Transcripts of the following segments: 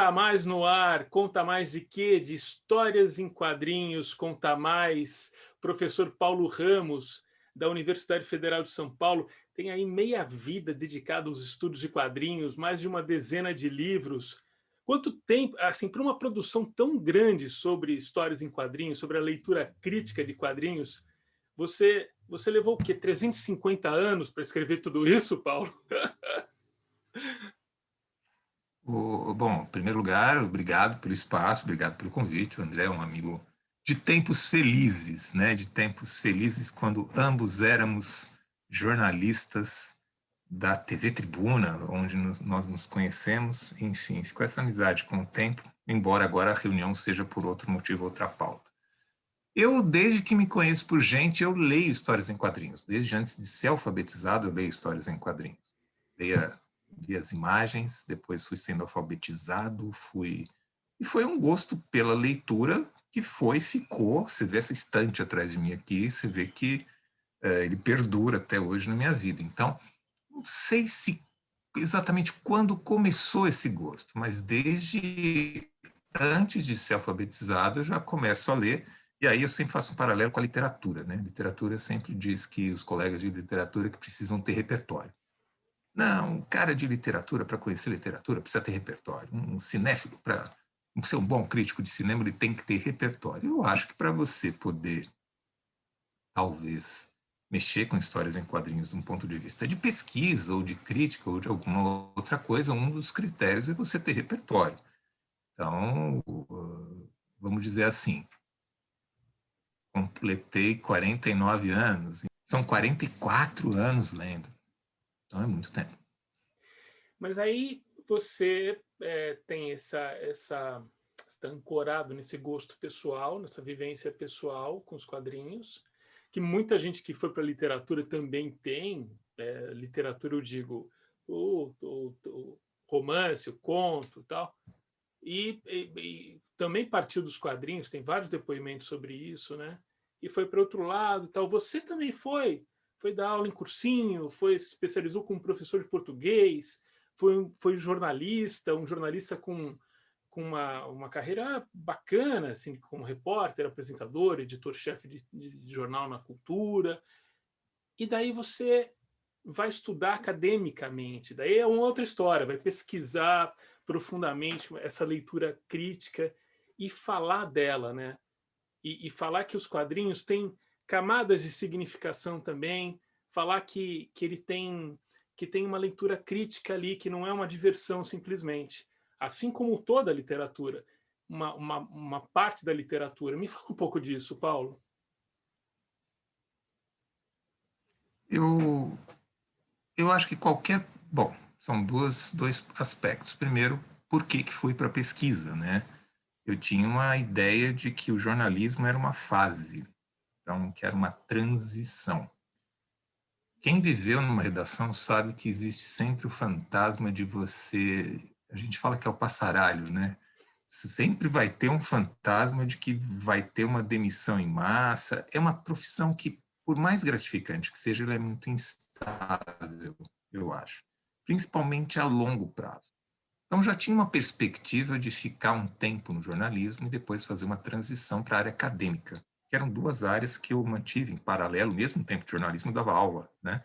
Conta Mais no ar, conta mais de quê? De histórias em quadrinhos, conta mais. Professor Paulo Ramos, da Universidade Federal de São Paulo, tem aí meia vida dedicada aos estudos de quadrinhos, mais de uma dezena de livros. Quanto tempo, assim, para uma produção tão grande sobre histórias em quadrinhos, sobre a leitura crítica de quadrinhos, você levou o quê? 350 anos para escrever tudo isso, Paulo? Bom, em primeiro lugar, obrigado pelo espaço, obrigado pelo convite. O André é um amigo de tempos felizes, né? De tempos felizes quando ambos éramos jornalistas da TV Tribuna, onde nós nos conhecemos. Enfim, ficou essa amizade com o tempo, embora agora a reunião seja por outro motivo, outra pauta. Eu, desde que me conheço por gente, eu leio histórias em quadrinhos. Desde antes de ser alfabetizado, eu leio histórias em quadrinhos. Vi as imagens, depois fui sendo alfabetizado, E foi um gosto pela leitura que ficou. Você vê essa estante atrás de mim aqui, você vê que ele perdura até hoje na minha vida. Então, não sei se exatamente quando começou esse gosto, mas desde antes de ser alfabetizado eu já começo a ler, e aí eu sempre faço um paralelo com a literatura, né? A literatura sempre diz que os colegas de literatura que precisam ter repertório. Não, um cara de literatura, para conhecer literatura, precisa ter repertório. Um cinéfilo, para ser um bom crítico de cinema, ele tem que ter repertório. Eu acho que para você poder, talvez, mexer com histórias em quadrinhos de um ponto de vista de pesquisa, ou de crítica, ou de alguma outra coisa, um dos critérios é você ter repertório. Então, vamos dizer assim, completei 49 anos, são 44 anos lendo. Então é muito tempo. Mas aí você tem está ancorado nesse gosto pessoal, nessa vivência pessoal com os quadrinhos, que muita gente que foi para a literatura também tem. Literatura, eu digo, o romance, o conto, tal. E também partiu dos quadrinhos, tem vários depoimentos sobre isso, né? E foi para outro lado, tal. Você também foi dar aula em cursinho, se especializou como professor de português, foi jornalista, um jornalista com uma carreira bacana, assim, como repórter, apresentador, editor-chefe de jornal na cultura. E daí você vai estudar academicamente, daí é uma outra história, vai pesquisar profundamente essa leitura crítica e falar dela, né? E falar que os quadrinhos têm camadas de significação também, falar que ele que tem uma leitura crítica ali, que não é uma diversão simplesmente. Assim como toda a literatura, uma parte da literatura. Me fala um pouco disso, Paulo. Eu, eu acho que qualquer... Bom, são dois aspectos. Primeiro, por que fui para a pesquisa, né? Eu tinha uma ideia de que o jornalismo era uma fase, então, que era uma transição. Quem viveu numa redação sabe que existe sempre o fantasma de você... A gente fala que é o passaralho, né? Sempre vai ter um fantasma de que vai ter uma demissão em massa. É uma profissão que, por mais gratificante que seja, ela é muito instável, eu acho, principalmente a longo prazo. Então, já tinha uma perspectiva de ficar um tempo no jornalismo e depois fazer uma transição para a área acadêmica, que eram duas áreas que eu mantive em paralelo, mesmo tempo de jornalismo eu dava aula, né?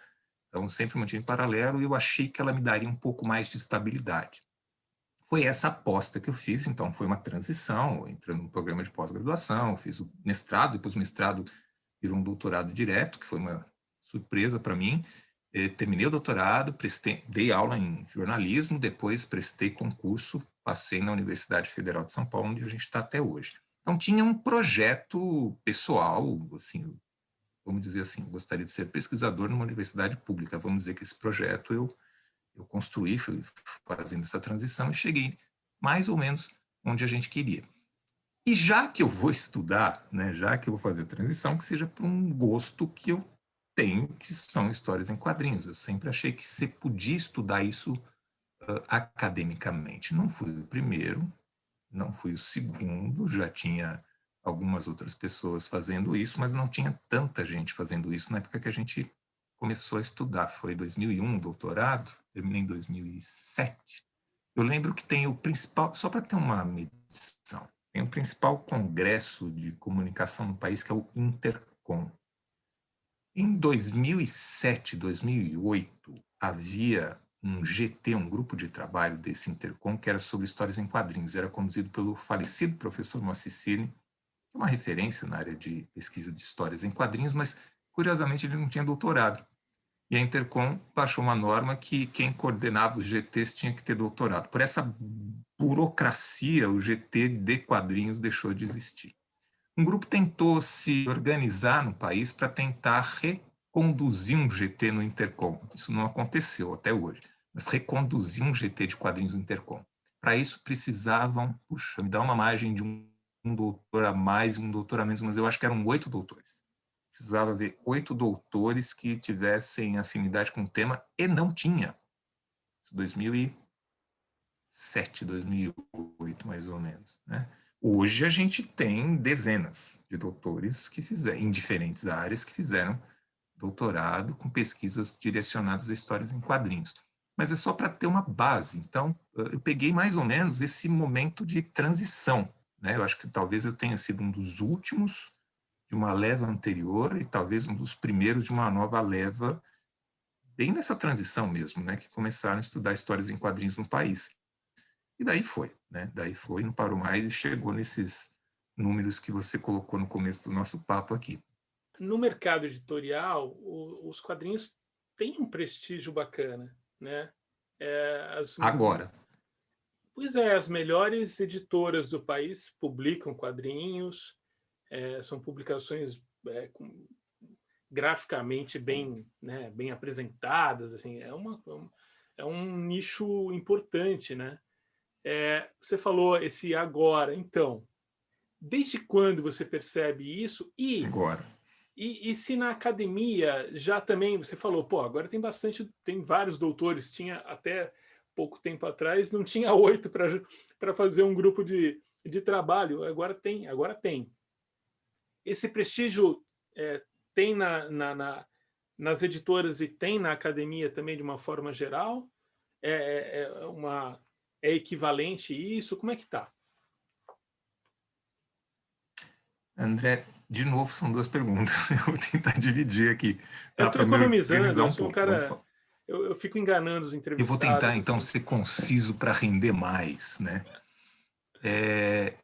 Então, sempre mantive em paralelo e eu achei que ela me daria um pouco mais de estabilidade. Foi essa aposta que eu fiz, então foi uma transição, entrando no programa de pós-graduação, fiz o mestrado, depois o mestrado virou um doutorado direto, que foi uma surpresa para mim. Terminei o doutorado, dei aula em jornalismo, depois prestei concurso, passei na Universidade Federal de São Paulo, onde a gente está até hoje. Então tinha um projeto pessoal, assim, vamos dizer assim, gostaria de ser pesquisador numa universidade pública, vamos dizer que esse projeto eu construí, fui fazendo essa transição e cheguei mais ou menos onde a gente queria. E já que eu vou estudar, né, já que eu vou fazer a transição, que seja por um gosto que eu tenho, que são histórias em quadrinhos. Eu sempre achei que você podia estudar isso academicamente. Não fui o primeiro, não fui o segundo, já tinha algumas outras pessoas fazendo isso, mas não tinha tanta gente fazendo isso na época que a gente começou a estudar. Foi 2001, doutorado, terminei em 2007. Eu lembro que tem o principal, só para ter uma medição, tem o principal congresso de comunicação no país, que é o Intercom. Em 2007, 2008, havia um GT, um grupo de trabalho desse Intercom, que era sobre histórias em quadrinhos. Era conduzido pelo falecido professor Moacir Cine, que é uma referência na área de pesquisa de histórias em quadrinhos, mas, curiosamente, ele não tinha doutorado. E a Intercom baixou uma norma que quem coordenava os GTs tinha que ter doutorado. Por essa burocracia, o GT de quadrinhos deixou de existir. Um grupo tentou se organizar no país para tentar reconduzir um GT no Intercom. Isso não aconteceu até hoje, mas reconduzir um GT de quadrinhos no Intercom. Para isso precisavam, puxa, me dá uma margem de um doutor a mais, um doutor a menos, mas eu acho que eram 8 doutores. Precisava haver 8 doutores que tivessem afinidade com o tema, e não tinha. 2007, 2008, mais ou menos, né? Hoje a gente tem dezenas de doutores que fizeram, em diferentes áreas, que fizeram doutorado com pesquisas direcionadas a histórias em quadrinhos. Mas é só para ter uma base. Então, eu peguei mais ou menos esse momento de transição, né? Eu acho que talvez eu tenha sido um dos últimos de uma leva anterior e talvez um dos primeiros de uma nova leva, bem nessa transição mesmo, né? Que começaram a estudar histórias em quadrinhos no país. E daí foi, né? Daí foi, não parou mais e chegou nesses números que você colocou no começo do nosso papo aqui. No mercado editorial, os quadrinhos têm um prestígio bacana, né? As, Agora. pois é, as melhores editoras do país publicam quadrinhos, são publicações graficamente bem, né, bem apresentadas, assim, é um nicho importante, né? Você falou esse agora, então, desde quando você percebe isso? Agora. E se na academia já também você falou, pô, agora tem vários doutores, tinha até pouco tempo atrás, não tinha 8 para fazer um grupo de trabalho, agora tem. Esse prestígio tem nas editoras e tem na academia também de uma forma geral? É, é, uma, é equivalente isso? Como é que tá? André, de novo, são duas perguntas. Eu vou tentar dividir aqui, Eu tá? estou Para me economizando, organizar eu um sou um pouco. cara. Eu fico enganando os Eu vou tentar, entrevistados, então, assim. ser conciso para render mais, né?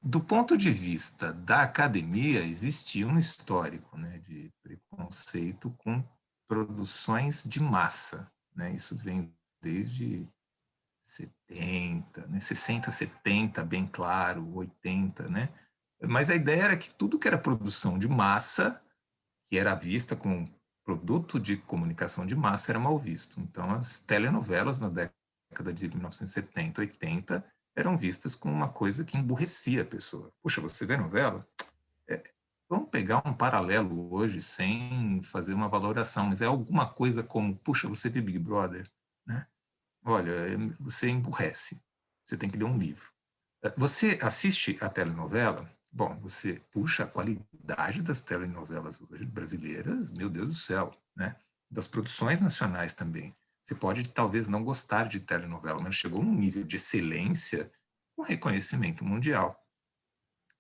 Do ponto de vista da academia, existia um histórico, né, de preconceito com produções de massa, né? Isso vem desde 70, né, 60, 70, bem claro, 80, né? Mas a ideia era que tudo que era produção de massa, que era vista como produto de comunicação de massa, era mal visto. Então, as telenovelas na década de 1970, 80, eram vistas como uma coisa que emburrecia a pessoa. Puxa, você vê novela? É, vamos pegar um paralelo hoje sem fazer uma valoração, mas é alguma coisa como, puxa, você vê Big Brother, né? Olha, você emburrece. Você tem que ler um livro. Você assiste a telenovela? Bom, você puxa a qualidade das telenovelas hoje brasileiras, meu Deus do céu, né? Das produções nacionais também. Você pode talvez não gostar de telenovela, mas chegou num nível de excelência com reconhecimento mundial.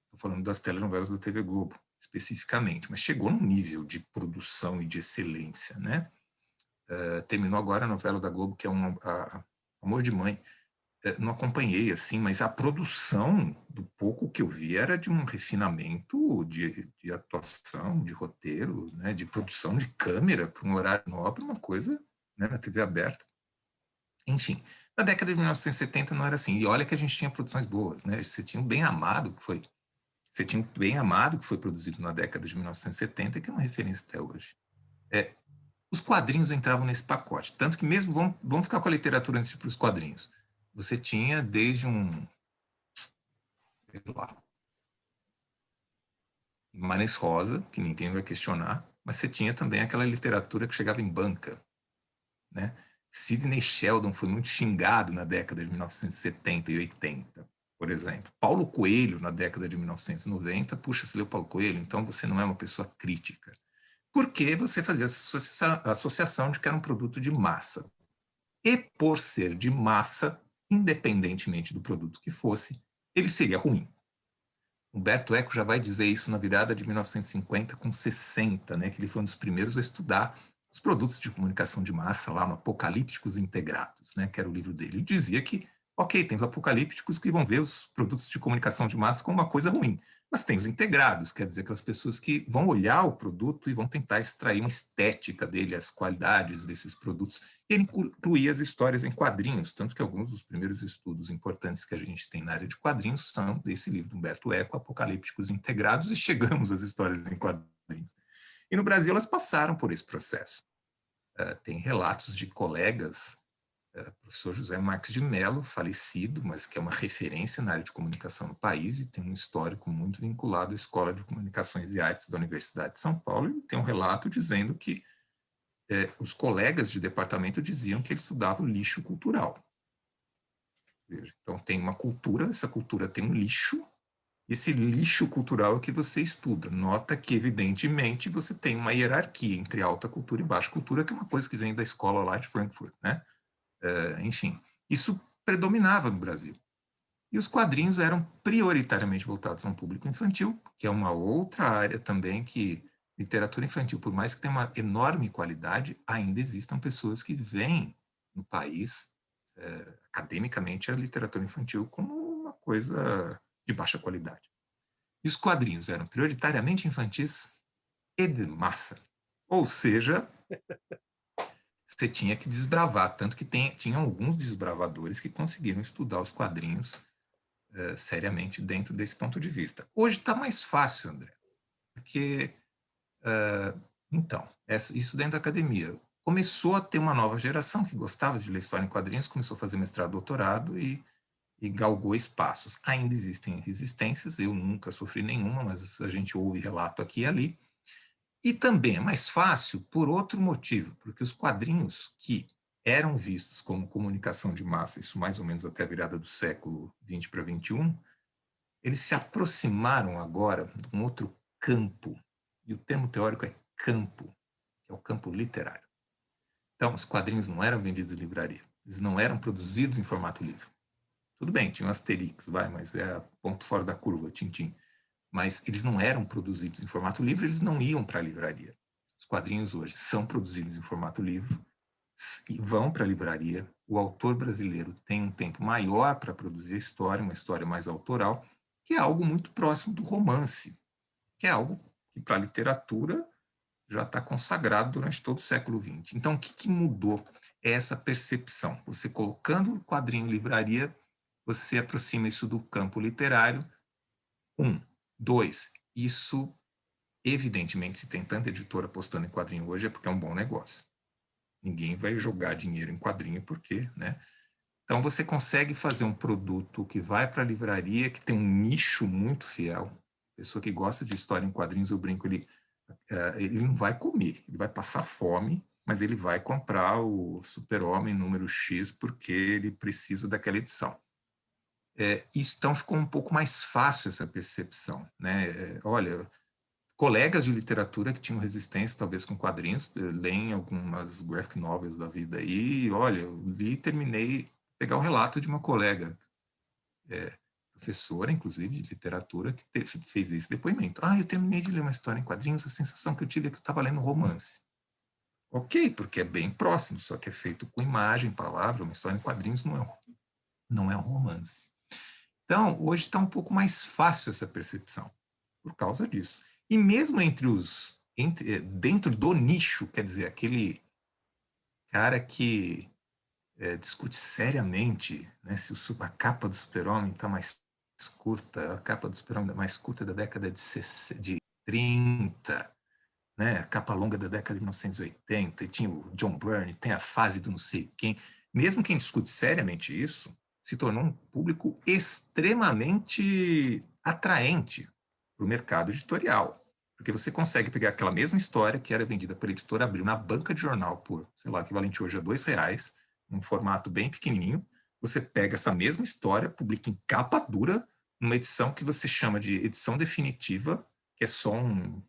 Estou falando das telenovelas da TV Globo, especificamente, mas chegou num nível de produção e de excelência, né? Terminou agora a novela da Globo, que é Amor de Mãe. Não acompanhei assim, mas a produção do pouco que eu vi era de um refinamento de atuação, de roteiro, né, de produção de câmera para um horário nobre, uma coisa, né, na TV aberta. Enfim, na década de 1970 não era assim. E olha que a gente tinha produções boas, né? Você tinha o Bem Amado que foi produzido na década de 1970, que é uma referência até hoje. Os quadrinhos entravam nesse pacote, tanto que mesmo vamos ficar com a literatura antes para os quadrinhos. Você tinha desde lá, Guimarães Rosa, que ninguém vai questionar, mas você tinha também aquela literatura que chegava em banca, né? Sidney Sheldon foi muito xingado na década de 1970 e 80, por exemplo. Paulo Coelho, na década de 1990, puxa, você leu Paulo Coelho, então você não é uma pessoa crítica. Porque você fazia essa associação de que era um produto de massa. E por ser de massa, independentemente do produto que fosse, ele seria ruim. Humberto Eco já vai dizer isso na virada de 1950 com 60, né, que ele foi um dos primeiros a estudar os produtos de comunicação de massa lá no Apocalípticos Integrados, né, que era o livro dele. Ele dizia que, ok, tem os apocalípticos que vão ver os produtos de comunicação de massa como uma coisa ruim, mas tem os integrados, quer dizer, aquelas pessoas que vão olhar o produto e vão tentar extrair uma estética dele, as qualidades desses produtos. E ele incluía as histórias em quadrinhos, tanto que alguns dos primeiros estudos importantes que a gente tem na área de quadrinhos são desse livro do Humberto Eco, Apocalípticos Integrados, e chegamos às histórias em quadrinhos. E no Brasil elas passaram por esse processo. Tem relatos de colegas, professor José Marques de Mello, falecido, mas que é uma referência na área de comunicação no país e tem um histórico muito vinculado à Escola de Comunicações e Artes da Universidade de São Paulo, e tem um relato dizendo que os colegas de departamento diziam que ele estudava o lixo cultural. Então tem uma cultura, essa cultura tem um lixo, esse lixo cultural é que você estuda. Nota que, evidentemente, você tem uma hierarquia entre alta cultura e baixa cultura, que é uma coisa que vem da escola lá de Frankfurt, né? Enfim, isso predominava no Brasil. E os quadrinhos eram prioritariamente voltados a um público infantil, que é uma outra área também que literatura infantil, por mais que tenha uma enorme qualidade, ainda existam pessoas que veem no país, academicamente, a literatura infantil como uma coisa de baixa qualidade. E os quadrinhos eram prioritariamente infantis e de massa. Ou seja, você tinha que desbravar, tanto que tinham alguns desbravadores que conseguiram estudar os quadrinhos seriamente dentro desse ponto de vista. Hoje está mais fácil, André, porque, então, isso dentro da academia. Começou a ter uma nova geração que gostava de ler história em quadrinhos, começou a fazer mestrado, doutorado e galgou espaços. Ainda existem resistências, eu nunca sofri nenhuma, mas a gente ouve relato aqui e ali. E também é mais fácil por outro motivo, porque os quadrinhos que eram vistos como comunicação de massa, isso mais ou menos até a virada do século XX para XXI, eles se aproximaram agora de um outro campo, e o termo teórico é campo, que é o campo literário. Então, os quadrinhos não eram vendidos em livraria, eles não eram produzidos em formato livre. Tudo bem, tinha um Asterix, mas é ponto fora da curva, tintim. Mas eles não eram produzidos em formato livre, eles não iam para a livraria. Os quadrinhos hoje são produzidos em formato livre e vão para a livraria. O autor brasileiro tem um tempo maior para produzir a história, uma história mais autoral, que é algo muito próximo do romance, que é algo que para a literatura já está consagrado durante todo o século XX. Então, o que mudou é essa percepção. Você colocando o quadrinho em livraria, você aproxima isso do campo literário. 2, isso, evidentemente, se tem tanta editora apostando em quadrinho hoje, é porque é um bom negócio. Ninguém vai jogar dinheiro em quadrinho porque, né? Então, você consegue fazer um produto que vai para a livraria, que tem um nicho muito fiel. Pessoa que gosta de história em quadrinhos, eu brinco, ele não vai comer, ele vai passar fome, mas ele vai comprar o Super-Homem número X porque ele precisa daquela edição. Isso então ficou um pouco mais fácil essa percepção, né? Olha, colegas de literatura que tinham resistência talvez com quadrinhos, leem algumas graphic novels da vida aí, e olha, eu li e terminei, pegar o relato de uma colega, professora, inclusive, de literatura, que fez esse depoimento. Eu terminei de ler uma história em quadrinhos, a sensação que eu tive é que eu estava lendo romance. Ok, porque é bem próximo, só que é feito com imagem, palavra, uma história em quadrinhos não é um romance. Então, hoje está um pouco mais fácil essa percepção, por causa disso. E mesmo dentro do nicho, quer dizer, aquele cara que discute seriamente, né, se a capa do Super-Homem está mais curta, a capa do Super-Homem mais curta da década de 30, né, a capa longa da década de 1980, e tinha o John Byrne, tem a fase do não sei quem. Mesmo quem discute seriamente isso, se tornou um público extremamente atraente para o mercado editorial. Porque você consegue pegar aquela mesma história que era vendida pela editora Abril na banca de jornal por, sei lá, equivalente hoje a R$2, num formato bem pequenininho. Você pega essa mesma história, publica em capa dura, numa edição que você chama de edição definitiva, que é só um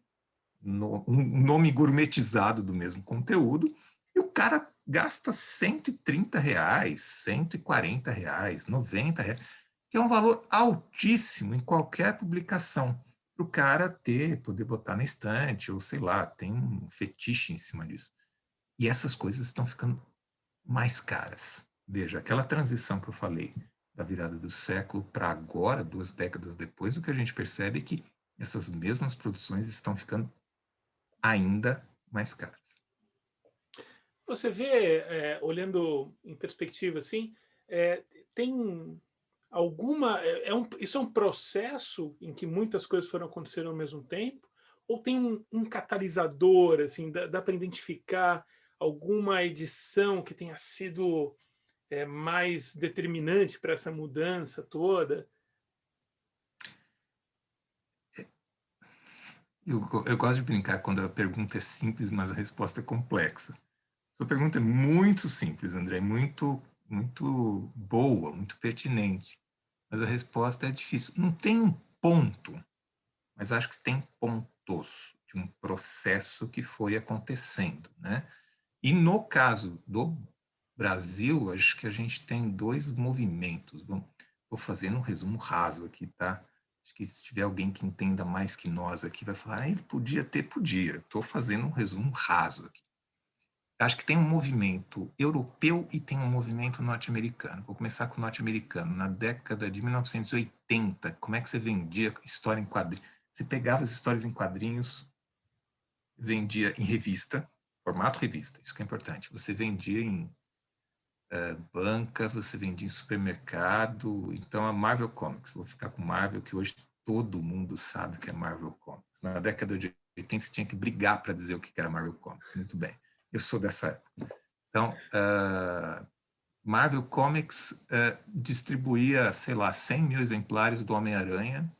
nome gourmetizado do mesmo conteúdo, e o cara gasta R$ 130, R$ 140, R$ 90, que é um valor altíssimo em qualquer publicação, para o cara poder botar na estante, ou sei lá, tem um fetiche em cima disso. E essas coisas estão ficando mais caras. Veja, aquela transição que eu falei, da virada do século para agora, 2 décadas depois, o que a gente percebe é que essas mesmas produções estão ficando ainda mais caras. Você vê, olhando em perspectiva assim, é, tem alguma. Isso é um processo em que muitas coisas foram acontecendo ao mesmo tempo? Ou tem um catalisador, assim, dá para identificar alguma edição que tenha sido mais determinante para essa mudança toda? Eu gosto de brincar quando a pergunta é simples, mas a resposta é complexa. Sua pergunta é muito simples, André, muito boa, muito pertinente, mas a resposta é difícil. Não tem um ponto, mas acho que tem pontos de um processo que foi acontecendo, né? E no caso do Brasil, acho que a gente tem 2 movimentos. Vou fazendo um resumo raso aqui, tá? Acho que se tiver alguém que entenda mais que nós aqui, vai falar, ele podia. Estou fazendo um resumo raso aqui. Acho que tem um movimento europeu e tem um movimento norte-americano. Vou começar com o norte-americano. Na década de 1980, como é que você vendia história em quadrinhos? Você pegava as histórias em quadrinhos, vendia em revista, formato revista, isso que é importante. Você vendia em banca, você vendia em supermercado. Então, a Marvel Comics, vou ficar com Marvel, que hoje todo mundo sabe que é Marvel Comics. Na década de 80, você tinha que brigar para dizer o que era Marvel Comics. Muito bem, eu sou dessa época. Então, Marvel Comics distribuía, sei lá, 100 mil exemplares do Homem-Aranha,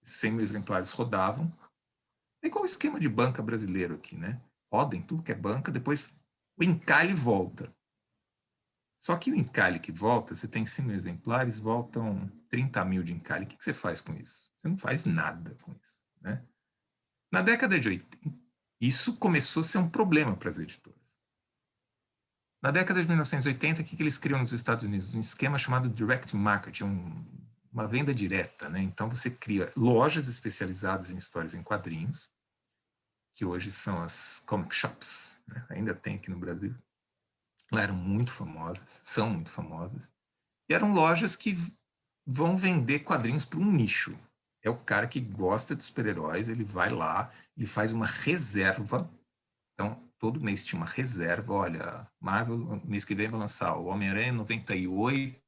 100 mil exemplares rodavam. É igual o esquema de banca brasileiro aqui, né? Roda em tudo que é banca, depois o encalhe volta. Só que o encalhe que volta, você tem 100 mil exemplares, voltam 30 mil de encalhe. O que você faz com isso? Você não faz nada com isso, né? Na década de 80, isso começou a ser um problema para as editoras. Na década de 1980, o que eles criam nos Estados Unidos? Um esquema chamado Direct Marketing, uma venda direta, né? Então, você cria lojas especializadas em histórias em quadrinhos, que hoje são as comic shops, né? Ainda tem aqui no Brasil. Lá eram muito famosas, são muito famosas. E eram lojas que vão vender quadrinhos para um nicho. É o cara que gosta de super-heróis, ele vai lá, ele faz uma reserva. Então, todo mês tinha uma reserva. Olha, Marvel, mês que vem vai lançar o Homem-Aranha 98,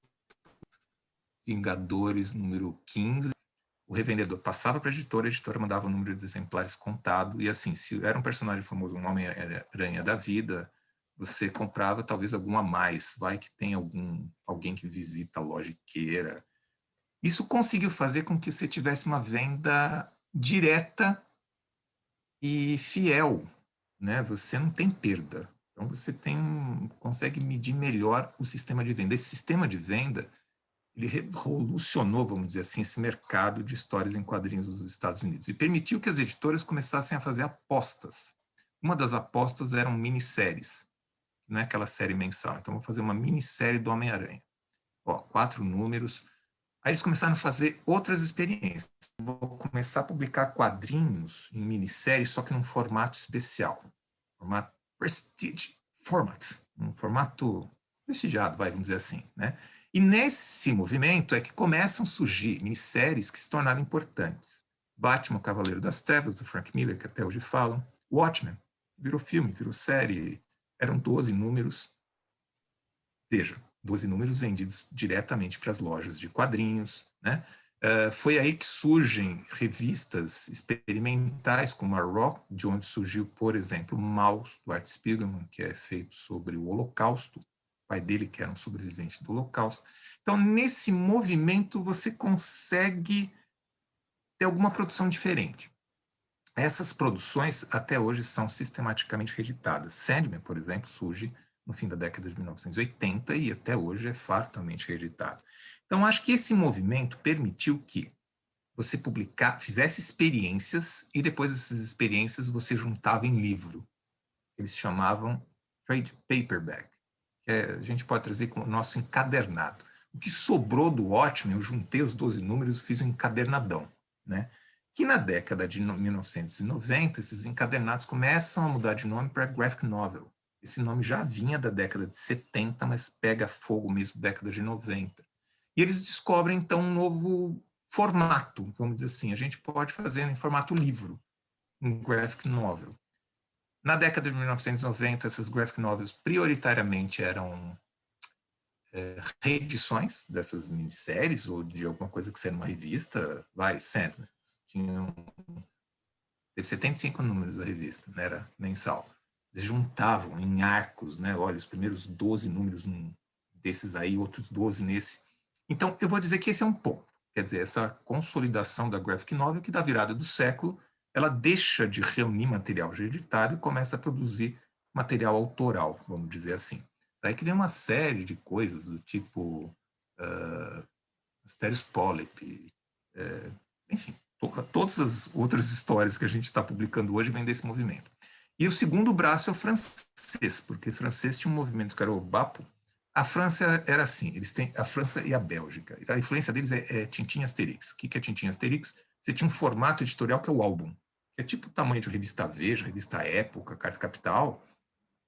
Vingadores número 15. O revendedor passava para a editora mandava o número de exemplares contado. E assim, se era um personagem famoso, um Homem-Aranha da vida, você comprava talvez algum a mais. Vai que tem alguém que visita a loja e queira. Isso conseguiu fazer com que você tivesse uma venda direta e fiel, né? Você não tem perda. Então você consegue medir melhor o sistema de venda. Esse sistema de venda, ele revolucionou, vamos dizer assim, esse mercado de histórias em quadrinhos dos Estados Unidos e permitiu que as editoras começassem a fazer apostas. Uma das apostas eram minisséries, não é aquela série mensal. Então vou fazer uma minissérie do Homem-Aranha. 4 números. Aí eles começaram a fazer outras experiências. Vou começar a publicar quadrinhos em minissérie, só que num formato especial. Formato Prestige Format. Um formato prestigiado, vamos dizer assim, né? E nesse movimento é que começam a surgir minisséries que se tornaram importantes. Batman, o Cavaleiro das Trevas, do Frank Miller, que até hoje falam. Watchmen, virou filme, virou série. Eram 12 números. Veja, 12 números vendidos diretamente para as lojas de quadrinhos, né? Foi aí que surgem revistas experimentais como a Raw, de onde surgiu, por exemplo, Maus, do Art Spiegelman, que é feito sobre o Holocausto, o pai dele que era um sobrevivente do Holocausto. Então, nesse movimento, você consegue ter alguma produção diferente. Essas produções, até hoje, são sistematicamente reeditadas. Sandman, por exemplo, surge no fim da década de 1980 e até hoje é fartamente reeditado. Então, acho que esse movimento permitiu que você fizesse experiências e depois dessas experiências você juntava em livro. Eles chamavam trade paperback, que a gente pode trazer como nosso encadernado. O que sobrou do Watchmen, eu juntei os 12 números e fiz um encadernadão, né? Que na década de 1990, esses encadernados começam a mudar de nome para graphic novel. Esse nome já vinha da década de 70, mas pega fogo mesmo década de 90. E eles descobrem, então, um novo formato, vamos dizer assim. A gente pode fazer em formato livro, um graphic novel. Na década de 1990, essas graphic novels prioritariamente eram reedições dessas minisséries ou de alguma coisa que saiu numa revista. Sandman. Teve 75 números da revista, né? Era mensal. Eles juntavam em arcos, né? Olha, os primeiros 12 números desses aí, outros 12 nesse. Então, eu vou dizer que esse é um ponto. Quer dizer, essa consolidação da graphic novel, que da virada do século, ela deixa de reunir material já editado e começa a produzir material autoral, vamos dizer assim. Daí que vem uma série de coisas do tipo Asterios Polyp, enfim, todas as outras histórias que a gente está publicando hoje vêm desse movimento. E o segundo braço é o francês, porque o francês tinha um movimento que era o BAPO. A França era assim, eles têm a França e a Bélgica. A influência deles é Tintin e Asterix. O que é Tintin e Asterix? Você tinha um formato editorial que é o álbum, que é tipo o tamanho de revista Veja, revista Época, Carta Capital,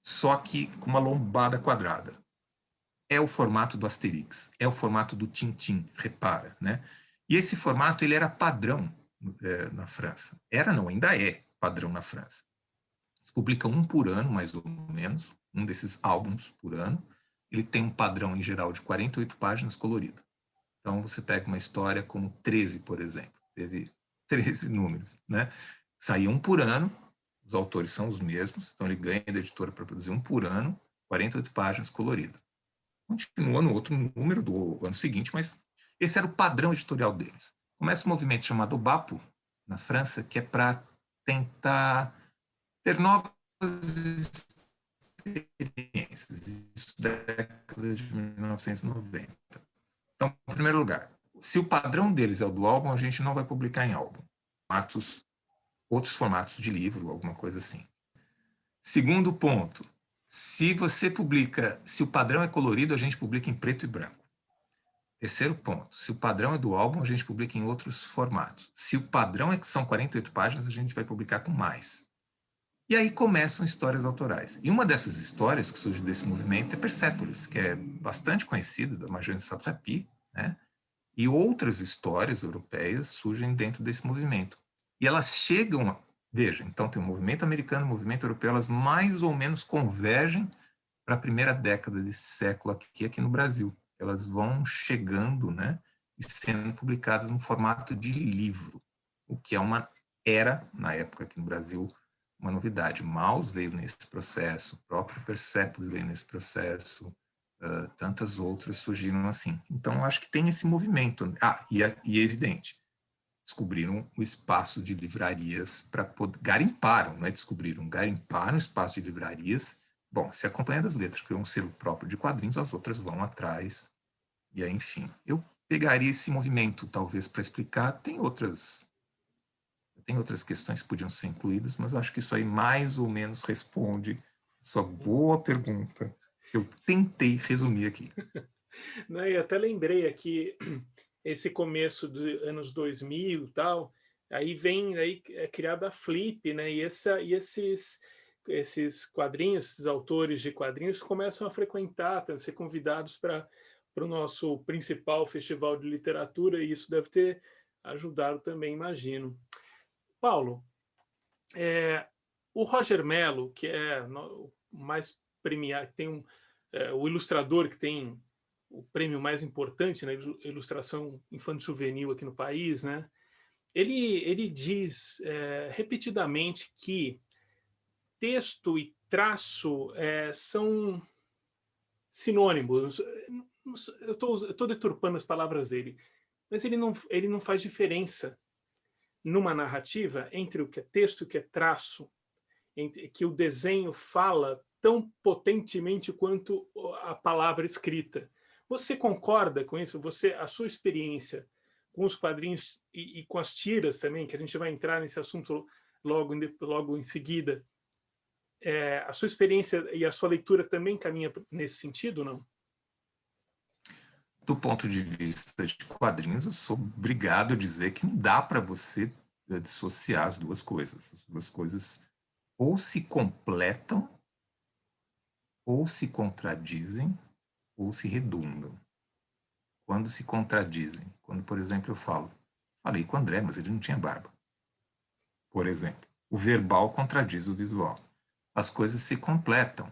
só que com uma lombada quadrada. É o formato do Asterix, é o formato do Tintin, repara, né? E esse formato ele era padrão na França. Ainda é padrão na França. Eles publicam um por ano, mais ou menos, um desses álbuns por ano. Ele tem um padrão, em geral, de 48 páginas colorido. Então, você pega uma história como 13, por exemplo. Teve 13 números, né? Saía um por ano, os autores são os mesmos, então ele ganha da editora para produzir um por ano, 48 páginas colorido. Continua no outro número do ano seguinte, mas esse era o padrão editorial deles. Começa um movimento chamado BAPO, na França, que é para tentar ter novas experiências. Isso da década de 1990. Então, em primeiro lugar, se o padrão deles é o do álbum, a gente não vai publicar em álbum. Outros formatos de livro, alguma coisa assim. Segundo ponto, se o padrão é colorido, a gente publica em preto e branco. Terceiro ponto, se o padrão é do álbum, a gente publica em outros formatos. Se o padrão é que são 48 páginas, a gente vai publicar com mais. E aí começam histórias autorais. E uma dessas histórias que surge desse movimento é Persépolis, que é bastante conhecida, da Marjane Satrapi, né? E outras histórias europeias surgem dentro desse movimento. E elas chegam, veja, então tem o movimento americano, o movimento europeu, elas mais ou menos convergem para a primeira década desse século aqui no Brasil. Elas vão chegando, né, e sendo publicadas no formato de livro, o que era, na época aqui no Brasil, uma novidade. Maus veio nesse processo, o próprio Persépolis veio nesse processo, tantas outras surgiram assim. Então, eu acho que tem esse movimento. E é evidente, descobriram o espaço de livrarias para poder... Garimparam, não é descobriram, garimparam o espaço de livrarias. Bom, se a Companhia das Letras criou um selo próprio de quadrinhos, as outras vão atrás. E aí, enfim, eu pegaria esse movimento, talvez, para explicar. Tem outras questões que podiam ser incluídas, mas acho que isso aí mais ou menos responde a sua boa pergunta. Eu tentei resumir aqui. Não, e até lembrei aqui, esse começo dos anos 2000 e tal, aí é criada a Flip, né? E esses quadrinhos, esses autores de quadrinhos começam a frequentar, a ser convidados para o nosso principal festival de literatura, e isso deve ter ajudado também, imagino. Paulo, o Roger Mello, que é o mais premiado, o ilustrador que tem o prêmio mais importante na ilustração infanto-juvenil aqui no país, né? Ele diz repetidamente que texto e traço são sinônimos. Eu estou deturpando as palavras dele, mas ele não faz diferença numa narrativa entre o que é texto e o que é traço, entre que o desenho fala tão potentemente quanto a palavra escrita. Você concorda com isso? A sua experiência com os quadrinhos e com as tiras também, que a gente vai entrar nesse assunto logo em seguida, a sua experiência e a sua leitura também caminha nesse sentido, não? Do ponto de vista de quadrinhos, eu sou obrigado a dizer que não dá para você dissociar as duas coisas. As duas coisas ou se completam, ou se contradizem, ou se redundam. Quando se contradizem, quando, por exemplo, falei com o André, mas ele não tinha barba. Por exemplo, o verbal contradiz o visual. As coisas se completam.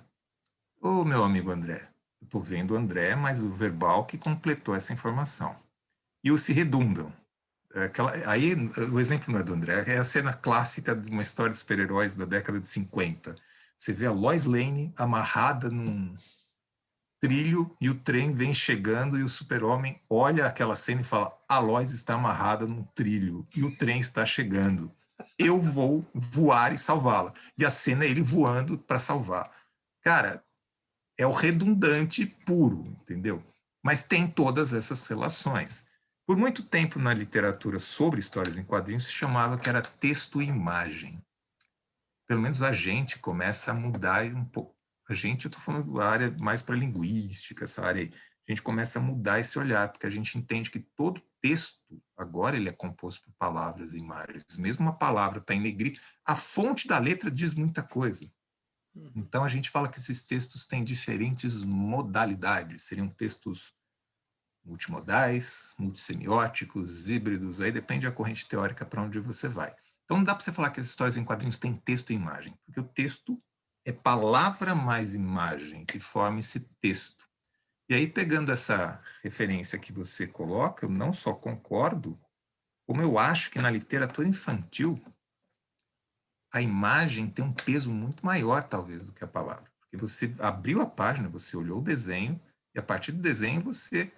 Ô, meu amigo André, eu estou vendo o André, mas o verbal que completou essa informação. E os se redundam. Aí, o exemplo não é do André, é a cena clássica de uma história de super-heróis da década de 50. Você vê a Lois Lane amarrada num trilho e o trem vem chegando e o super-homem olha aquela cena e fala: a Lois está amarrada num trilho e o trem está chegando. Eu vou voar e salvá-la. E a cena é ele voando para salvar. Cara, é o redundante puro, entendeu? Mas tem todas essas relações. Por muito tempo na literatura sobre histórias em quadrinhos se chamava que era texto e imagem. Pelo menos a gente começa a mudar um pouco. A gente, eu estou falando da área mais para linguística, essa área aí. A gente começa a mudar esse olhar, porque a gente entende que todo texto, agora ele é composto por palavras e imagens. Mesmo uma palavra está em negrito, a fonte da letra diz muita coisa. Então, a gente fala que esses textos têm diferentes modalidades, seriam textos multimodais, multissemióticos, híbridos, aí depende da corrente teórica para onde você vai. Então, não dá para você falar que as histórias em quadrinhos têm texto e imagem, porque o texto é palavra mais imagem que forma esse texto. E aí, pegando essa referência que você coloca, eu não só concordo, como eu acho que na literatura infantil a imagem tem um peso muito maior, talvez, do que a palavra. Porque você abriu a página, você olhou o desenho, e a partir do desenho você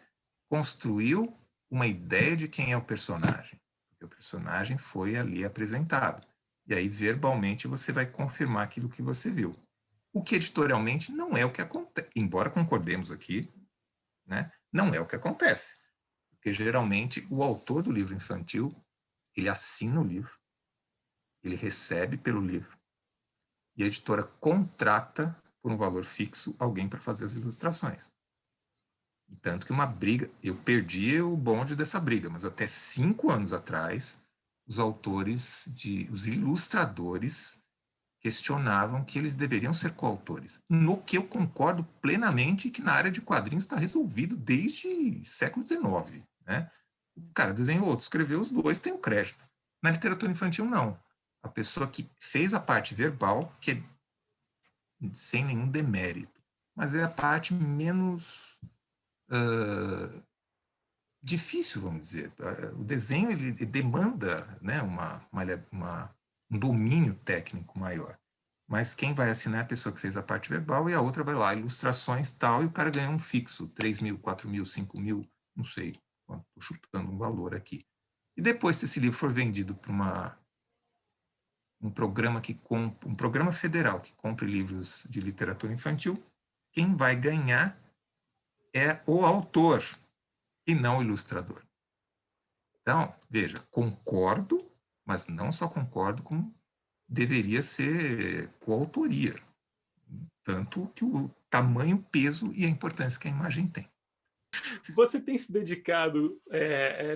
construiu uma ideia de quem é o personagem. Porque o personagem foi ali apresentado. E aí, verbalmente, você vai confirmar aquilo que você viu. O que editorialmente não é o que acontece. Embora concordemos aqui, né, não é o que acontece. Porque, geralmente, o autor do livro infantil, ele assina o livro, ele recebe pelo livro, e a editora contrata, por um valor fixo, alguém para fazer as ilustrações. Tanto que uma briga, eu perdi o bonde dessa briga, mas até 5 anos atrás, os ilustradores questionavam que eles deveriam ser coautores. No que eu concordo plenamente que na área de quadrinhos está resolvido desde século XIX. Né? O cara desenhou outro, escreveu os dois, tem o crédito. Na literatura infantil, não. A pessoa que fez a parte verbal, que é sem nenhum demérito, mas é a parte menos difícil, vamos dizer. O desenho ele demanda, né, um domínio técnico maior. Mas quem vai assinar é a pessoa que fez a parte verbal e a outra vai lá, ilustrações tal, e o cara ganha um fixo, 3 mil, 4 mil, 5 mil, não sei, estou chutando um valor aqui. E depois, se esse livro for vendido para um programa federal que compre livros de literatura infantil, quem vai ganhar é o autor e não o ilustrador. Então, veja, concordo, mas não só concordo, como deveria ser coautoria. Tanto que o tamanho, peso e a importância que a imagem tem. Você tem se dedicado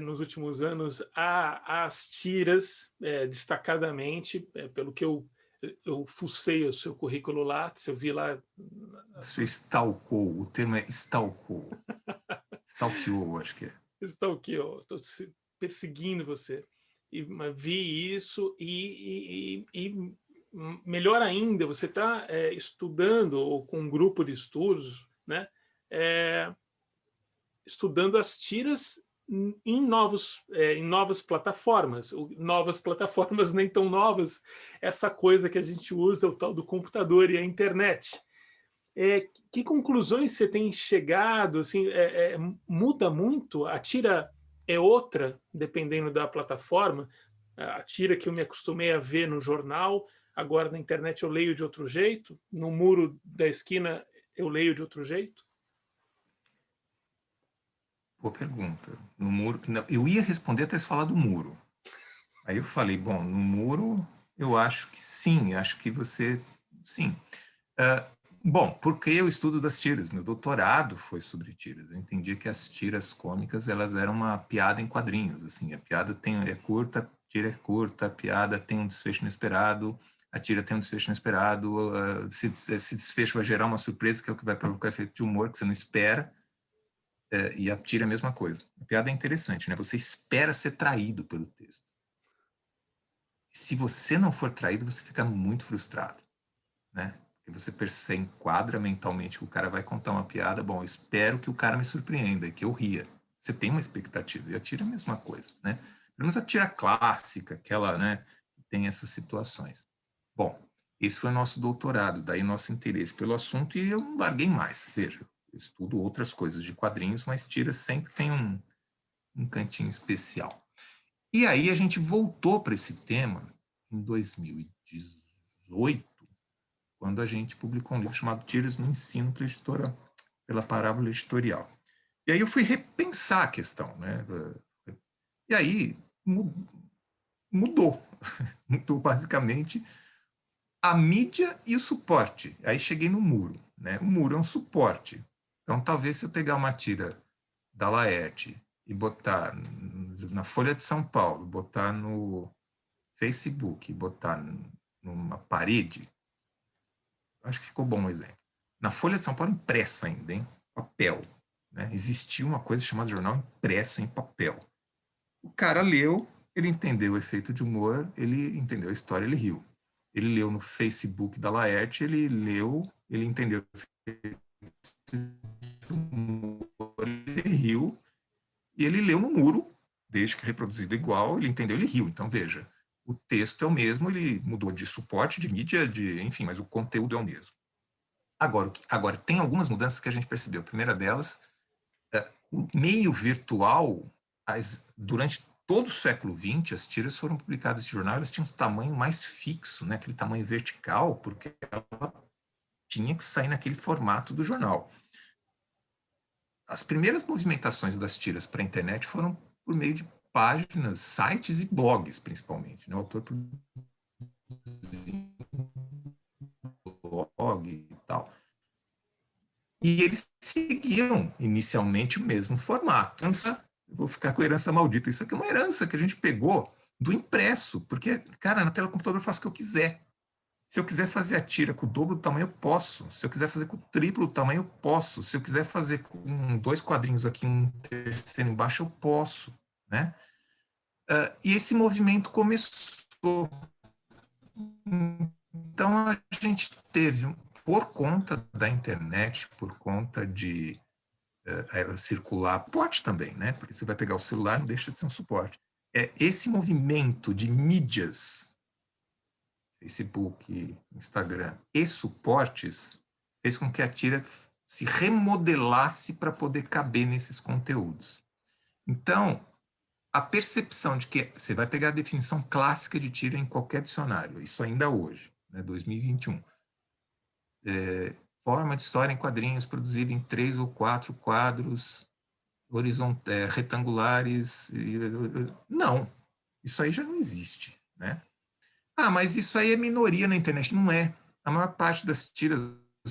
nos últimos anos às tiras, destacadamente, pelo que eu fucei o seu currículo lá, se eu vi lá... Você stalkou, o termo é stalkou. Stalkeou, acho que é. Stalkeou, estou perseguindo você. E vi isso e melhor ainda, você está estudando, ou com um grupo de estudos, né? Estudando as tiras em novas plataformas. Novas plataformas nem tão novas, essa coisa que a gente usa, o tal do computador e a internet. Que conclusões você tem chegado? Assim, muda muito? A tira é outra, dependendo da plataforma? A tira que eu me acostumei a ver no jornal, agora na internet eu leio de outro jeito? No muro da esquina eu leio de outro jeito? Boa pergunta. No muro, não, eu ia responder até se falar do muro. Aí eu falei, bom, no muro eu acho que sim, acho que você sim. Bom, porque eu estudo das tiras? Meu doutorado foi sobre tiras. Eu entendia que as tiras cômicas, elas eram uma piada em quadrinhos, assim. A piada é curta, a tira é curta, a piada tem um desfecho inesperado, a tira tem um desfecho inesperado, esse desfecho vai gerar uma surpresa, que é o que vai provocar efeito de humor que você não espera, e a tira é a mesma coisa. A piada é interessante, né? Você espera ser traído pelo texto. Se você não for traído, você fica muito frustrado, né? Porque você enquadra mentalmente que o cara vai contar uma piada, bom, eu espero que o cara me surpreenda e que eu ria. Você tem uma expectativa, e a tira é a mesma coisa, né? Pelo menos a tira clássica, aquela, né, que tem essas situações. Bom, esse foi o nosso doutorado, daí nosso interesse pelo assunto, e eu não larguei mais. Veja, eu estudo outras coisas de quadrinhos, mas tira sempre tem um cantinho especial. E aí a gente voltou para esse tema em 2018, quando a gente publicou um livro chamado Tiras no Ensino pela Parábola Editorial. E aí eu fui repensar a questão, né? E aí mudou. Mudou basicamente a mídia e o suporte. Aí cheguei no muro, né? O muro é um suporte. Então, talvez se eu pegar uma tira da Laerte e botar na Folha de São Paulo, botar no Facebook, botar numa parede, acho que ficou bom o exemplo. Na Folha de São Paulo, impressa ainda, em papel. Né? Existia uma coisa chamada jornal impresso em papel. O cara leu, ele entendeu o efeito de humor, ele entendeu a história, ele riu. Ele leu no Facebook da Laerte, ele leu, ele entendeu o efeito de humor, ele riu, e ele leu no muro, desde que reproduzido igual, ele entendeu, ele riu. Então, veja, o texto é o mesmo, ele mudou de suporte, de mídia, enfim, mas o conteúdo é o mesmo. Agora, tem algumas mudanças que a gente percebeu. A primeira delas, o meio virtual, durante todo o século XX, as tiras foram publicadas de jornal, elas tinham um tamanho mais fixo, né? Aquele tamanho vertical, porque ela tinha que sair naquele formato do jornal. As primeiras movimentações das tiras para a internet foram por meio de páginas, sites e blogs, principalmente. Né? O autor blog e tal. E eles seguiam inicialmente o mesmo formato. Vou ficar com a herança maldita. Isso aqui é uma herança que a gente pegou do impresso, porque, cara, na tela do computador eu faço o que eu quiser. Se eu quiser fazer a tira com o dobro do tamanho, eu posso. Se eu quiser fazer com o triplo do tamanho, eu posso. Se eu quiser fazer com 2 quadrinhos aqui, um terceiro embaixo, eu posso. Né? E esse movimento começou. Então, a gente teve, por conta da internet, por conta de ela circular, suporte também, né? Porque você vai pegar o celular, não deixa de ser um suporte. Esse movimento de mídias, Facebook, Instagram e suportes, fez com que a tira se remodelasse para poder caber nesses conteúdos. Então, a percepção de que você vai pegar a definição clássica de tira em qualquer dicionário, isso ainda hoje, né, 2021. Forma de história em quadrinhos produzida em 3 ou 4 quadros retangulares. Não, isso aí já não existe. Né? Ah, mas isso aí é minoria na internet. Não é. A maior parte das tiras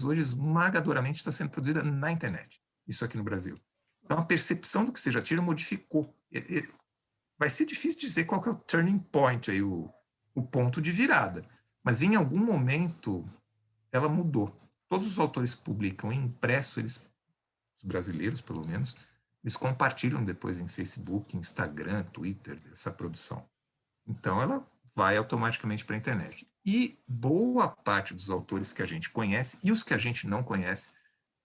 hoje, esmagadoramente, está sendo produzida na internet. Isso aqui no Brasil. Então, a percepção do que seja tira modificou. Vai ser difícil dizer qual que é o turning point, aí, o ponto de virada. Mas, em algum momento, ela mudou. Todos os autores que publicam em impresso, os brasileiros, pelo menos, eles compartilham depois em Facebook, Instagram, Twitter, essa produção. Então, ela vai automaticamente para a internet. E boa parte dos autores que a gente conhece e os que a gente não conhece,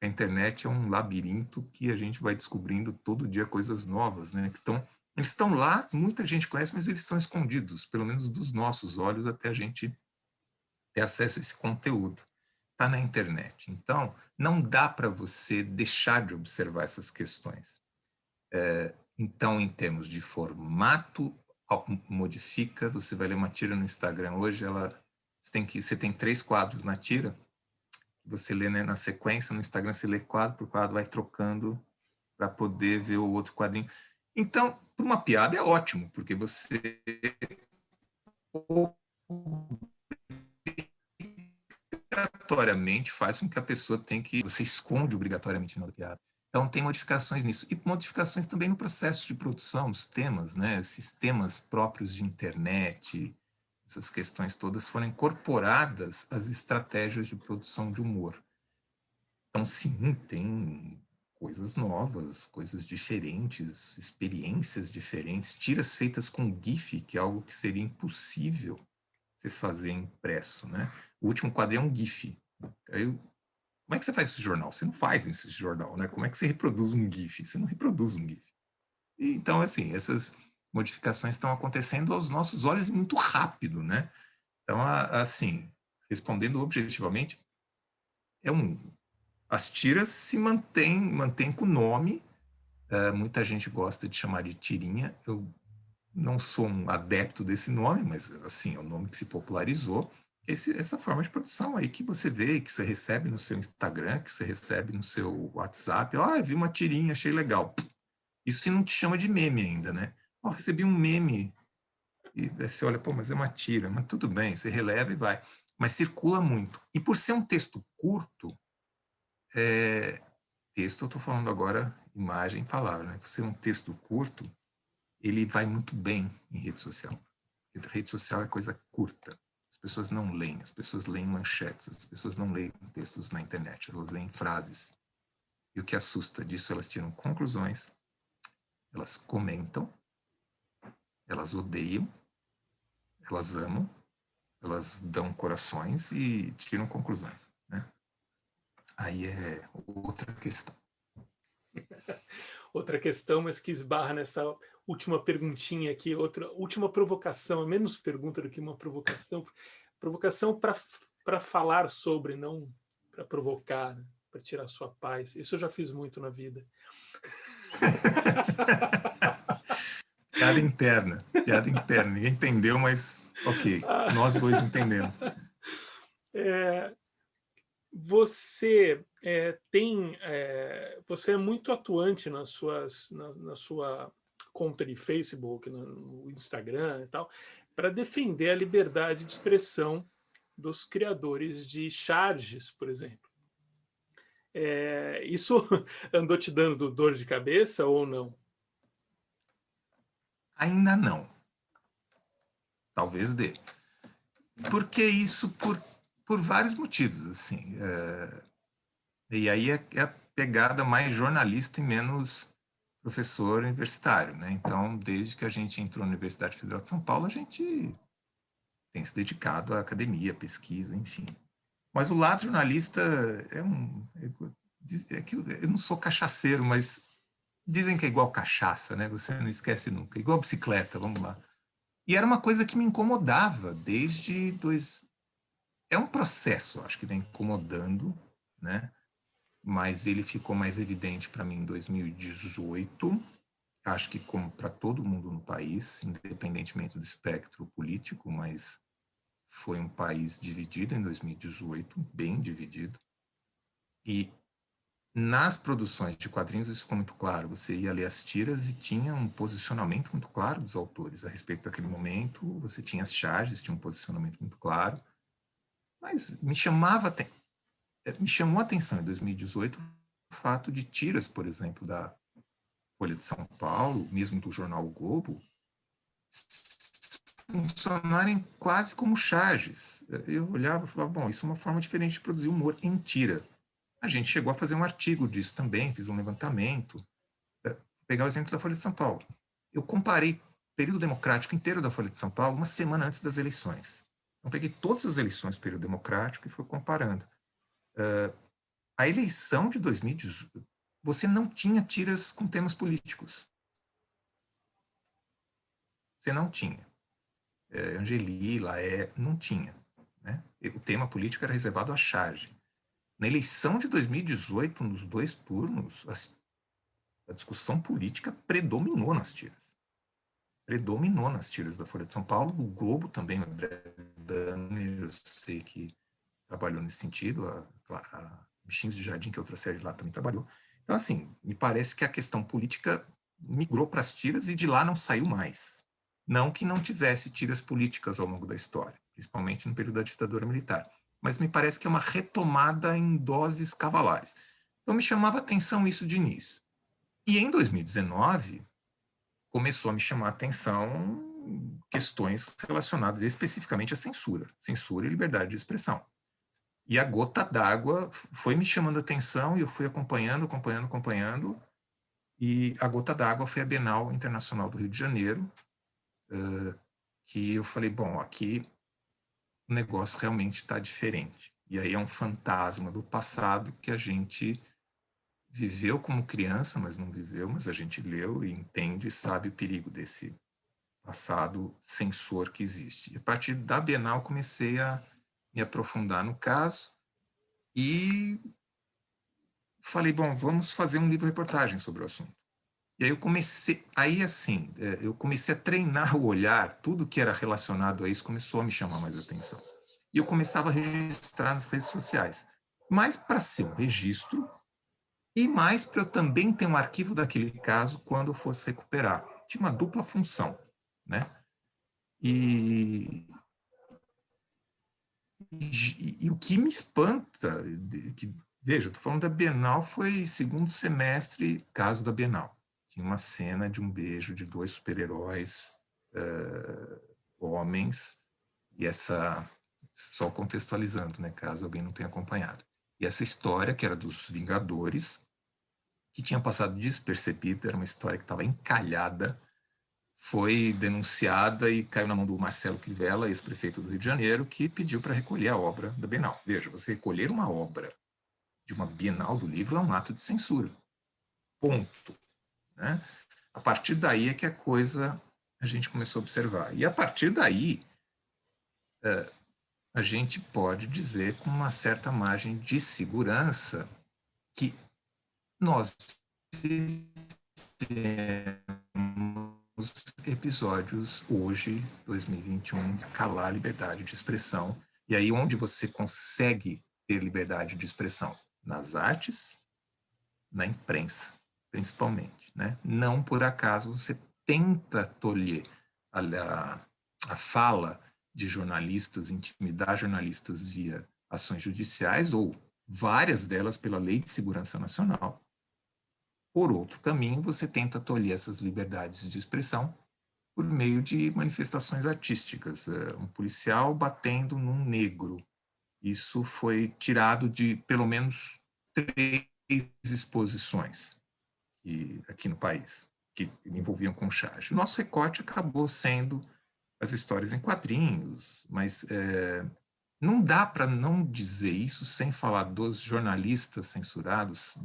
a internet é um labirinto que a gente vai descobrindo todo dia coisas novas, né? Eles estão lá, muita gente conhece, mas eles estão escondidos, pelo menos dos nossos olhos, até a gente ter acesso a esse conteúdo. Está na internet. Então, não dá para você deixar de observar essas questões. Então, em termos de formato, modifica. Você vai ler uma tira no Instagram hoje, você tem 3 quadros na tira, você lê, né, na sequência, no Instagram você lê quadro por quadro, vai trocando para poder ver o outro quadrinho. Então, para uma piada é ótimo, porque você obrigatoriamente faz com que a pessoa tenha que... Você esconde obrigatoriamente na piada. Então, tem modificações nisso. E modificações também no processo de produção dos temas, né? Sistemas próprios de internet, essas questões todas foram incorporadas às estratégias de produção de humor. Então, sim, tem coisas novas, coisas diferentes, experiências diferentes, tiras feitas com GIF, que é algo que seria impossível você fazer impresso, né? O último quadrinho é um GIF. Aí, como é que você faz esse jornal? Você não faz esse jornal, né? Como é que você reproduz um GIF? Você não reproduz um GIF. E, então, assim, essas modificações estão acontecendo aos nossos olhos muito rápido, né? Então, assim, respondendo objetivamente, as tiras se mantêm com o nome. Muita gente gosta de chamar de tirinha. Eu não sou um adepto desse nome, mas assim, é o nome que se popularizou. Essa forma de produção aí que você vê, que você recebe no seu Instagram, que você recebe no seu WhatsApp. Vi uma tirinha, achei legal. Isso não te chama de meme ainda, né? Recebi um meme. E você olha, pô, mas é uma tira. Mas tudo bem, você releva e vai. Mas circula muito. E por ser um texto curto, texto, eu estou falando agora imagem e palavra, né? Por ser um texto curto, ele vai muito bem em rede social. Porque rede social é coisa curta. As pessoas não leem, as pessoas leem manchetes, as pessoas não leem textos na internet, elas leem frases. E o que assusta disso, elas tiram conclusões, elas comentam, elas odeiam, elas amam, elas dão corações e tiram conclusões, né? Aí é outra questão. Outra questão, mas que esbarra nessa última perguntinha aqui, outra última provocação, é menos pergunta do que uma provocação. Provocação para falar sobre, não para provocar, né? Para tirar sua paz. Isso eu já fiz muito na vida. Piada interna. Ninguém entendeu, mas ok. Nós dois entendemos. Você você é muito atuante na sua conta de Facebook, no Instagram e tal, para defender a liberdade de expressão dos criadores de charges, por exemplo. Isso andou te dando dor de cabeça ou não? Ainda não. Talvez dê. Porque isso por vários motivos, assim. E aí é a pegada mais jornalista e menos professor universitário, né? Então, desde que a gente entrou na Universidade Federal de São Paulo, a gente tem se dedicado à academia, pesquisa, enfim. Mas o lado jornalista é que eu não sou cachaceiro, mas dizem que é igual cachaça, né? Você não esquece nunca. Igual bicicleta, vamos lá. E era uma coisa que me incomodava desde É um processo, acho que vem incomodando, né? Mas ele ficou mais evidente para mim em 2018. Acho que como para todo mundo no país, independentemente do espectro político, mas foi um país dividido em 2018, bem dividido. E nas produções de quadrinhos isso ficou muito claro. Você ia ler as tiras e tinha um posicionamento muito claro dos autores a respeito daquele momento. Você tinha as charges, tinha um posicionamento muito claro. Mas me chamou a atenção em 2018 o fato de tiras, por exemplo, da Folha de São Paulo, mesmo do jornal o Globo, funcionarem quase como charges. Eu olhava e falava, bom, isso é uma forma diferente de produzir humor em tira. A gente chegou a fazer um artigo disso também, fiz um levantamento. Vou pegar o exemplo da Folha de São Paulo. Eu comparei o período democrático inteiro da Folha de São Paulo uma semana antes das eleições. Então, peguei todas as eleições do período democrático e fui comparando. A eleição de 2018, você não tinha tiras com temas políticos. Você não tinha. Angeli, Laé, não tinha. Né? O tema político era reservado à charge. Na eleição de 2018, nos dois turnos, a discussão política predominou nas tiras. Predominou nas tiras da Folha de São Paulo, do Globo também, o André Dami, eu sei que trabalhou nesse sentido, a Bichinhos de Jardim, que é outra série lá, também trabalhou. Então, assim, me parece que a questão política migrou para as tiras e de lá não saiu mais. Não que não tivesse tiras políticas ao longo da história, principalmente no período da ditadura militar. mas me parece que é uma retomada em doses cavalares. Então, me chamava atenção isso de início. E em 2019, começou a me chamar a atenção questões relacionadas especificamente à censura e liberdade de expressão. E a gota d'água foi me chamando a atenção e eu fui acompanhando, e a gota d'água foi a Bienal Internacional do Rio de Janeiro, que eu falei, bom, aqui o negócio realmente está diferente. E aí é um fantasma do passado que a gente viveu como criança, mas não viveu, mas a gente leu e entende e sabe o perigo desse passado censor que existe. E a partir da Bienal comecei a me aprofundar no caso e falei, bom, vamos fazer um livro-reportagem sobre o assunto. E aí eu comecei a treinar o olhar, tudo que era relacionado a isso começou a me chamar mais atenção. E eu começava a registrar nas redes sociais, mais para ser um registro e mais para eu também ter um arquivo daquele caso quando eu fosse recuperar. Tinha uma dupla função, né? E o que me espanta, veja, estou falando da Bienal, foi segundo semestre, caso da Bienal. Tinha uma cena de um beijo de dois super-heróis homens, e só contextualizando, né, caso alguém não tenha acompanhado. E essa história, que era dos Vingadores, que tinha passado despercebida, era uma história que estava encalhada, foi denunciada e caiu na mão do Marcelo Crivella, ex-prefeito do Rio de Janeiro, que pediu para recolher a obra da Bienal. Veja, você recolher uma obra de uma Bienal do livro é um ato de censura. Ponto. Né? A partir daí é que a gente começou a observar. E a partir daí, a gente pode dizer com uma certa margem de segurança que nós episódios hoje, 2021, calar a liberdade de expressão. E aí onde você consegue ter liberdade de expressão? Nas artes, na imprensa, principalmente. Né? Não por acaso você tenta tolher a fala de jornalistas, intimidar jornalistas via ações judiciais, ou várias delas pela Lei de Segurança Nacional. Por outro caminho, você tenta tolher essas liberdades de expressão por meio de manifestações artísticas. Um policial batendo num negro. Isso foi tirado de pelo menos 3 exposições aqui no país, que envolviam Conchage. Nosso recorte acabou sendo as histórias em quadrinhos, mas não dá para não dizer isso sem falar dos jornalistas censurados.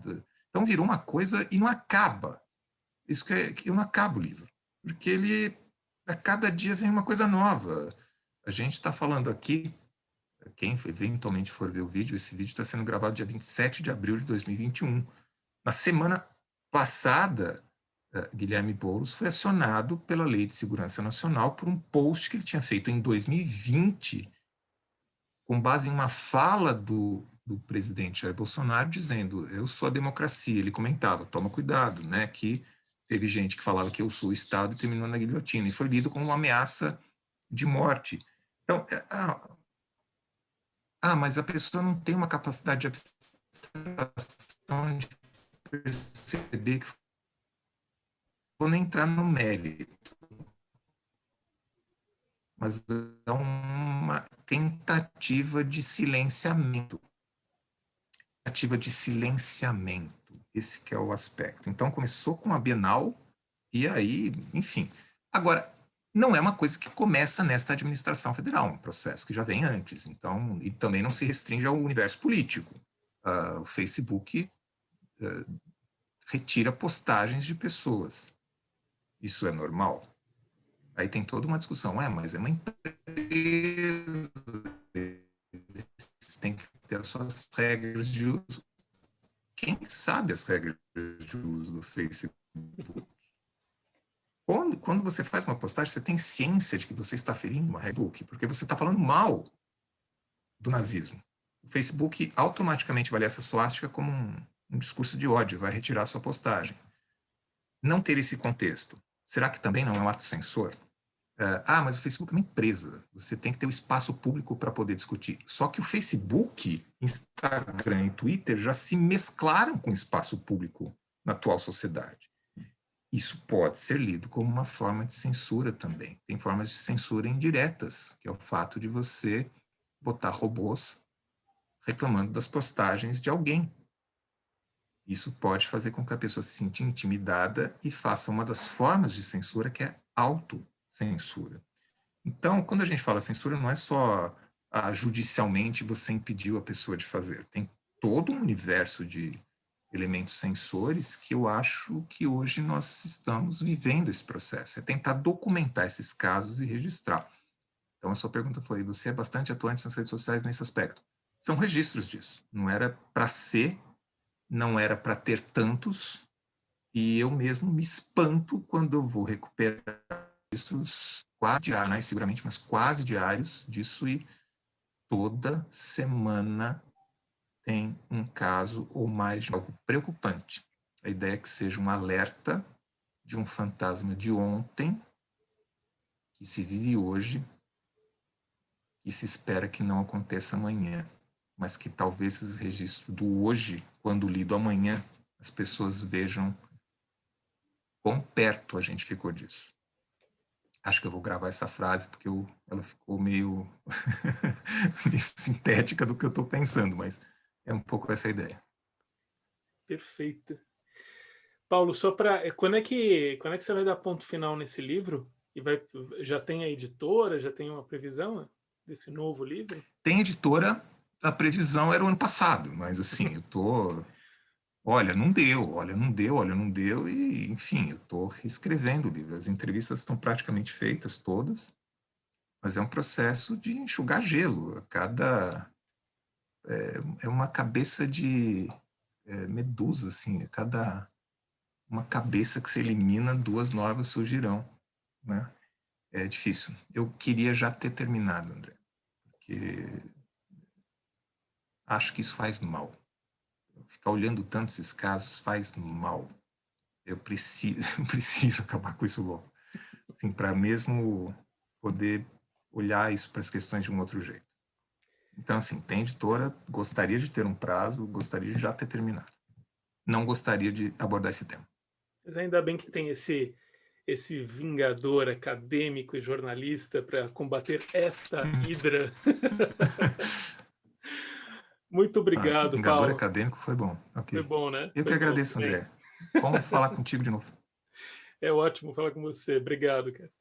Então virou uma coisa e não acaba. Isso que não acaba o livro, porque a cada dia vem uma coisa nova. A gente está falando aqui, quem eventualmente for ver o vídeo, esse vídeo está sendo gravado dia 27 de abril de 2021. Na semana passada, Guilherme Boulos foi acionado pela Lei de Segurança Nacional por um post que ele tinha feito em 2020, com base em uma fala do presidente Jair Bolsonaro, dizendo, eu sou a democracia. Ele comentava, toma cuidado, né, que teve gente que falava que eu sou o Estado e terminou na guilhotina, e foi lido como uma ameaça de morte. Então, mas a pessoa não tem uma capacidade de abstração de perceber que vou nem entrar no mérito, mas é uma tentativa de silenciamento. Esse que é o aspecto. Então, começou com a Bienal, e aí, enfim. Agora, não é uma coisa que começa nesta administração federal, um processo que já vem antes. Então, e também não se restringe ao universo político. O Facebook retira postagens de pessoas. Isso é normal? Aí tem toda uma discussão. Mas é uma empresa, tem que ter as suas regras de uso. Quem sabe as regras de uso do Facebook? Quando você faz uma postagem, você tem ciência de que você está ferindo uma regra, porque você está falando mal do nazismo. O Facebook automaticamente vai ler essa suástica como um discurso de ódio, vai retirar a sua postagem. Não ter esse contexto, será que também não é um ato censor? Mas o Facebook é uma empresa, você tem que ter o espaço público para poder discutir. Só que o Facebook, Instagram e Twitter já se mesclaram com o espaço público na atual sociedade. Isso pode ser lido como uma forma de censura também. Tem formas de censura indiretas, que é o fato de você botar robôs reclamando das postagens de alguém. Isso pode fazer com que a pessoa se sinta intimidada e faça uma das formas de censura, que é autocensura. Então, quando a gente fala censura, não é só judicialmente você impediu a pessoa de fazer. Tem todo um universo de elementos censores que eu acho que hoje nós estamos vivendo esse processo. É tentar documentar esses casos e registrar. Então, a sua pergunta foi, você é bastante atuante nas redes sociais nesse aspecto. São registros disso. Não era para ser, não era para ter tantos, e eu mesmo me espanto quando eu vou recuperar registros quase diários, seguramente, mas quase diários disso, e toda semana tem um caso ou mais de algo preocupante. A ideia é que seja um alerta de um fantasma de ontem, que se vive hoje, e se espera que não aconteça amanhã, mas que talvez esses registros do hoje, quando lido amanhã, as pessoas vejam quão perto a gente ficou disso. Acho que eu vou gravar essa frase porque ela ficou meio, meio sintética do que eu estou pensando, mas é um pouco essa a ideia. Perfeito. Paulo, só para quando é que você vai dar ponto final nesse livro? E já tem a editora, já tem uma previsão, né, desse novo livro? Tem editora, a previsão era o ano passado, mas assim, eu tô, olha, não deu, e enfim, eu tô reescrevendo o livro. As entrevistas estão praticamente feitas todas, mas é um processo de enxugar gelo. É uma cabeça de medusa, assim, uma cabeça que se elimina, duas novas surgirão, né? É difícil. Eu queria já ter terminado, André, porque acho que isso faz mal. Ficar olhando tanto esses casos faz mal. Eu preciso acabar com isso logo. Assim, para mesmo poder olhar isso para as questões de um outro jeito. Então, assim, tem editora, gostaria de ter um prazo, gostaria de já ter terminado. Não gostaria de abordar esse tema. Mas ainda bem que tem esse vingador acadêmico e jornalista para combater esta hidra. Muito obrigado, Vingador Paulo. acadêmico foi bom. Okay. Foi bom, né? Eu Foi que bom agradeço, também. André. Bom falar contigo de novo. É ótimo falar com você. Obrigado, cara.